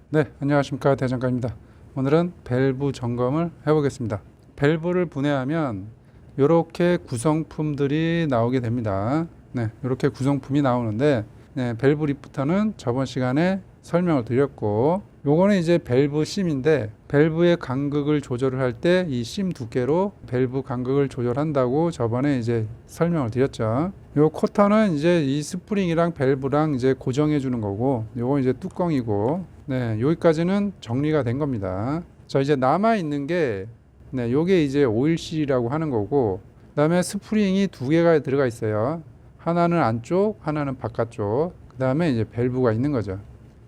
네, 안녕하십니까. 대장가입니다. 오늘은 밸브 점검을 해보겠습니다. 밸브를 분해하면 이렇게 구성품들이 나오게 됩니다. 네, 이렇게 구성품이 나오는데 네, 밸브 리프터는 저번 시간에 설명을 드렸고 요거는 이제 밸브 심인데 밸브의 간극을 조절을 할 때 이 심 두께로 밸브 간극을 조절한다고 저번에 이제 설명을 드렸죠. 요 코터는 이제 이 스프링이랑 밸브랑 이제 고정해 주는 거고 요거 이제 뚜껑이고 네, 여기까지는 정리가 된 겁니다. 자, 이제 남아 있는 게 네, 요게 이제 오일실이라고 하는 거고 그다음에 스프링이 두 개가 들어가 있어요. 하나는 안쪽, 하나는 바깥쪽. 그다음에 이제 밸브가 있는 거죠.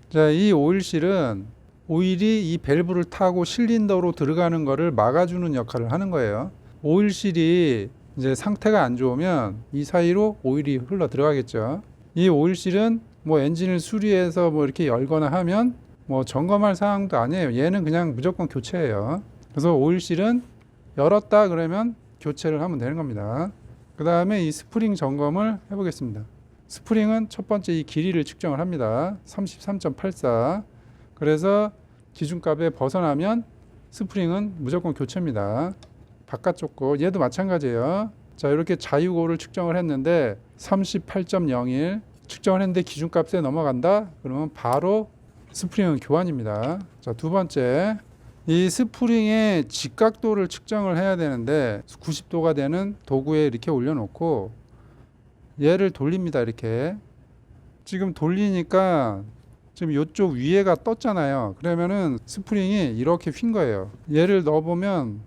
자, 이 오일실은 오일이 이 밸브를 타고 실린더로 들어가는 거를 막아주는 역할을 하는 거예요. 오일실이 이제 상태가 안 좋으면 이 사이로 오일이 흘러 들어가겠죠. 이 오일실은 뭐 엔진을 수리해서 뭐 이렇게 열거나 하면 뭐 점검할 사항도 아니에요. 얘는 그냥 무조건 교체예요. 그래서 오일실은 열었다 그러면 교체를 하면 되는 겁니다. 그 다음에 이 스프링 점검을 해보겠습니다. 스프링은 첫 번째 이 길이를 측정을 합니다. 33.84. 그래서 기준값에 벗어나면 스프링은 무조건 교체입니다. 바깥쪽 거 얘도 마찬가지예요. 자, 이렇게 자유고를 측정을 했는데 38.01 측정을 했는데 기준값에 넘어간다 그러면 바로 스프링은 교환입니다. 자, 두 번째 이 스프링의 직각도를 측정을 해야 되는데 90도가 되는 도구에 이렇게 올려놓고 얘를 돌립니다. 이렇게 지금 돌리니까 지금 이쪽 위에가 떴잖아요. 그러면은 스프링이 이렇게 휜 거예요. 얘를 넣어보면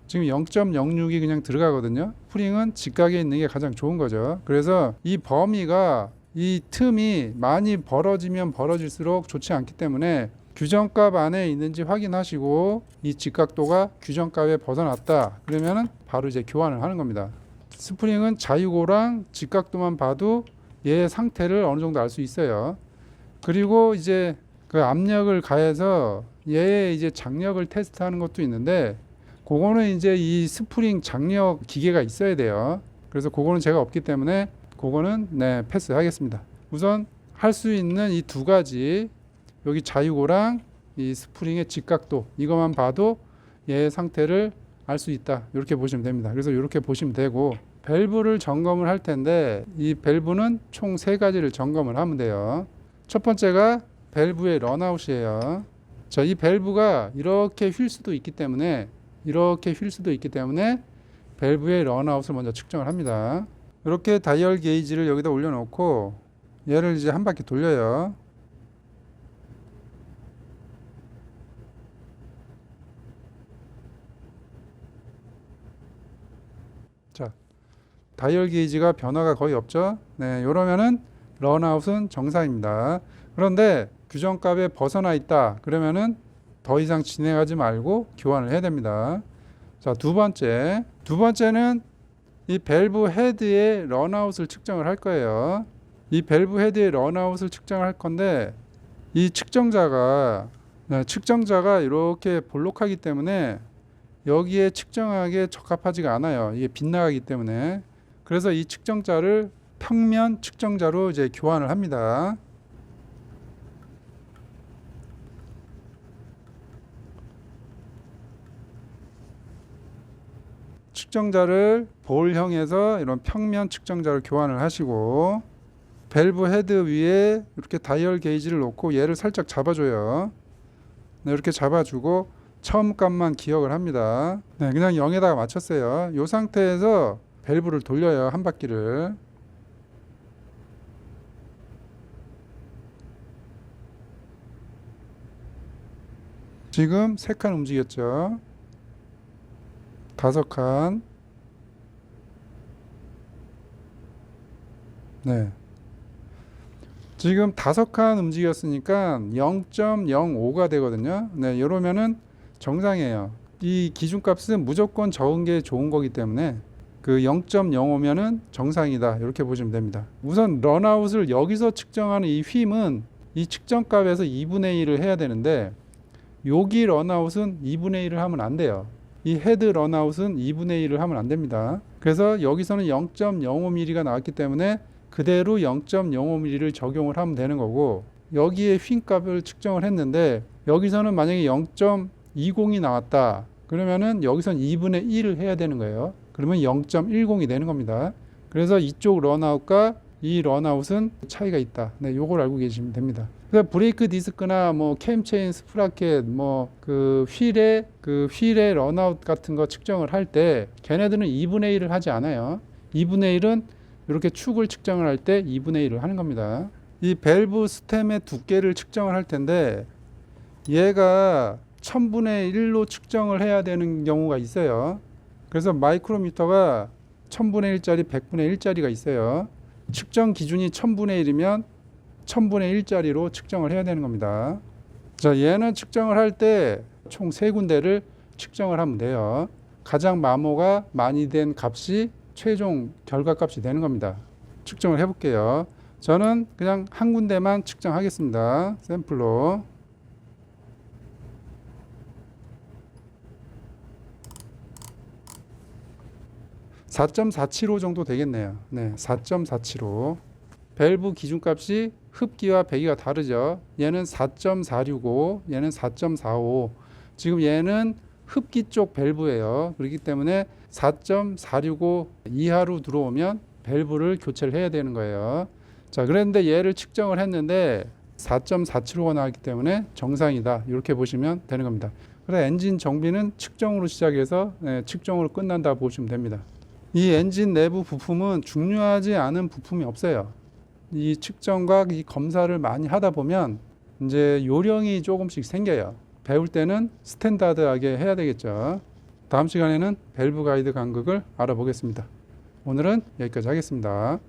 지금 0.06이 그냥 들어가거든요. 스프링은 직각에 있는 게 가장 좋은 거죠. 그래서 이 범위가 이 틈이 많이 벌어지면 벌어질수록 좋지 않기 때문에 규정값 안에 있는지 확인하시고 이 직각도가 규정값에 벗어났다 그러면은 바로 이제 교환을 하는 겁니다. 스프링은 자유고랑 직각도만 봐도 얘의 상태를 어느 정도 알 수 있어요. 그리고 이제 그 압력을 가해서 얘의 이제 장력을 테스트하는 것도 있는데 그거는 이제 이 스프링 장력 기계가 있어야 돼요. 그래서 그거는 제가 없기 때문에 그거는 네, 패스하겠습니다. 우선 할 수 있는 이 두 가지 여기 자유고랑 이 스프링의 직각도 이것만 봐도 얘의 상태를 알 수 있다. 이렇게 보시면 됩니다. 그래서 이렇게 보시면 되고 밸브를 점검을 할 텐데 이 밸브는 총 세 가지를 점검을 하면 돼요. 첫 번째가 밸브의 런아웃이에요. 자, 이 밸브가 이렇게 휠 수도 있기 때문에 밸브의 런아웃을 먼저 측정을 합니다. 이렇게 다이얼 게이지를 여기다 올려놓고 얘를 이제 한 바퀴 돌려요. 자, 다이얼 게이지가 변화가 거의 없죠. 네, 이러면은 런아웃은 정상입니다. 그런데 규정값에 벗어나 있다. 그러면은 더 이상 진행하지 말고 교환을 해야 됩니다. 자, 두 번째는 이 밸브 헤드의 런아웃을 측정을 할 거예요. 이 밸브 헤드의 런아웃을 측정을 할 건데 이 측정자가 이렇게 볼록하기 때문에 여기에 측정하기에 적합하지가 않아요. 이게 빗나가기 때문에. 그래서 이 측정자를 평면 측정자로 이제 교환을 합니다. 측정자를 볼형에서 이런 평면 측정자로 교환을 하시고 밸브 헤드 위에 이렇게 다이얼 게이지를 놓고 얘를 살짝 잡아줘요. 네, 이렇게 잡아주고 처음 값만 기억을 합니다. 네, 그냥 0에다가 맞췄어요. 이 상태에서 밸브를 돌려요. 한 바퀴를. 지금 3칸 움직였죠. 5칸. 네. 지금 5칸 움직였으니까 0.05가 되거든요. 네, 이러면은 정상이에요. 이 기준값은 무조건 적은 게 좋은 거기 때문에 그 0.05면은 정상이다. 이렇게 보시면 됩니다. 우선 런아웃을 여기서 측정하는 이 휨은 이 측정값에서 2분의 1을 해야 되는데 여기 런아웃은 2분의 1을 하면 안 돼요. 이 헤드 런아웃은 2분의 1을 하면 안 됩니다. 그래서 여기서는 0.05mm가 나왔기 때문에 그대로 0.05mm를 적용을 하면 되는 거고, 여기에 휭 값을 측정을 했는데 여기서는 만약에 0.20이 나왔다 그러면은 여기선 2분의 1을 해야 되는 거예요. 그러면 0.10이 되는 겁니다. 그래서 이쪽 런아웃과 이 런아웃은 차이가 있다. 네, 요걸 알고 계시면 됩니다. 그러니까 브레이크 디스크나 뭐 캠체인 스프라켓 뭐 그 휠의 런아웃 같은 거 측정을 할 때 걔네들은 2분의 1을 하지 않아요. 2분의 1은 이렇게 축을 측정을 할 때 2분의 1을 하는 겁니다. 이 밸브 스템의 두께를 측정을 할 텐데 얘가 1000분의 1로 측정을 해야 되는 경우가 있어요. 그래서 마이크로미터가 1000분의 1짜리, 100분의 1짜리가 있어요. 측정 기준이 1000분의 1이면 1000분의 1짜리로 측정을 해야 되는 겁니다. 자, 얘는 측정을 할 때 총 3군데를 측정을 하면 돼요. 가장 마모가 많이 된 값이 최종 결과값이 되는 겁니다. 측정을 해볼게요. 저는 그냥 한 군데만 측정하겠습니다. 샘플로. (4.475) 정도 되겠네요. 네, 4.475. 밸브 기준값이 흡기와 배기가 다르죠. 얘는 4.465, 얘는 4.45. 지금 얘는 흡기 쪽 밸브예요. 그렇기 때문에 4.465 이하로 들어오면 밸브를 교체를 해야 되는 거예요. 자, 그런데 얘를 측정을 했는데 4.475가 나왔기 때문에 정상이다. 이렇게 보시면 되는 겁니다. 그래서 엔진 정비는 측정으로 시작해서 측정으로 끝난다 보시면 됩니다. 이 엔진 내부 부품은 중요하지 않은 부품이 없어요. 이 측정과 이 검사를 많이 하다 보면 이제 요령이 조금씩 생겨요. 배울 때는 스탠다드하게 해야 되겠죠. 다음 시간에는 밸브 가이드 간극을 알아보겠습니다. 오늘은 여기까지 하겠습니다.